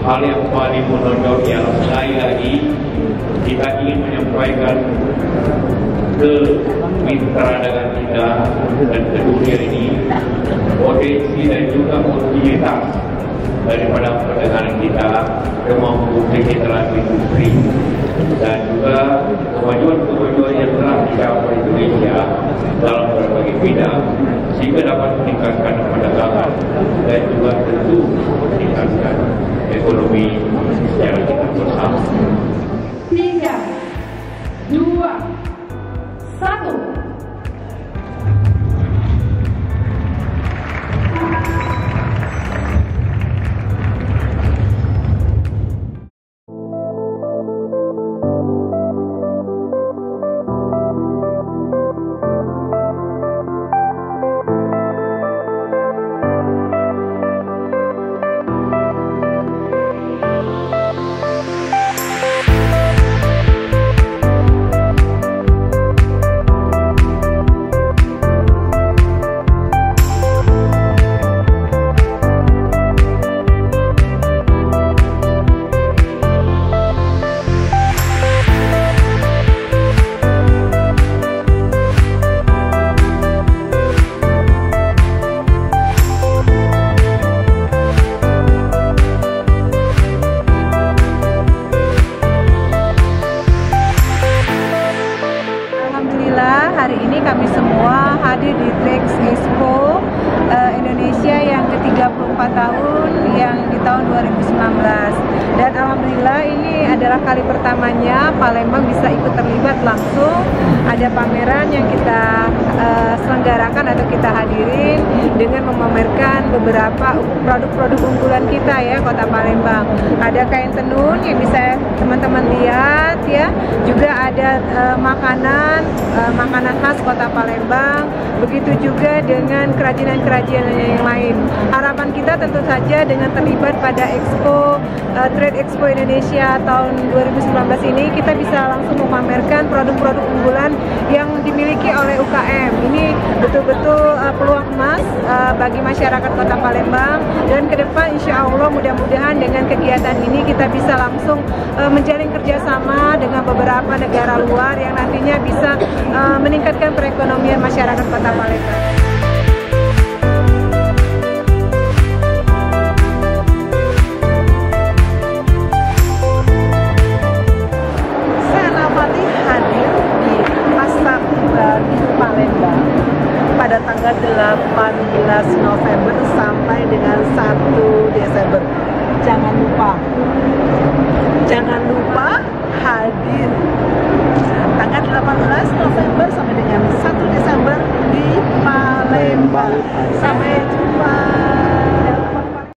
hal yang paling menonjol ialah sekali lagi kita ingin menyampaikan ke mitra dagang kita dan ke dunia ini potensi dan juga utilitas daripada perdagangan kita, kemampuan keterangan industri dan juga kemajuan-kemajuan yang telah dicapai Indonesia dalam berbagai bidang sehingga dapat meningkatkan perdagangan dan juga tentu meningkatkan ekonomi secara kita bersama. 3, 2, 1. Hari ini kami semua hadir di Trade Expo Indonesia yang ke-34 tahun yang di tahun 2019, dan alhamdulillah ini adalah kali pertamanya Palembang bisa ikut terlibat langsung. Ada pameran yang kita selenggarakan atau kita hadirin dengan memamerkan beberapa produk-produk unggulan kita ya, Kota Palembang. Ada kain tenun yang bisa teman-teman lihat ya, juga ada makanan khas Kota Palembang, begitu juga dengan kerajinan-kerajinan yang lain. Harapan kita tentu saja dengan terlibat pada Trade Expo Indonesia tahun 2019 ini, kita bisa langsung memamerkan produk-produk unggulan yang dimiliki oleh UKM. Ini betul-betul peluang emas bagi masyarakat Kota Palembang, dan ke depan insya Allah mudah-mudahan dengan kegiatan ini kita bisa langsung menjalin kerjasama dengan beberapa negara luar yang nantinya bisa meningkatkan perekonomian masyarakat Kota Palembang. Pada tanggal 18 November sampai dengan 1 Desember. Jangan lupa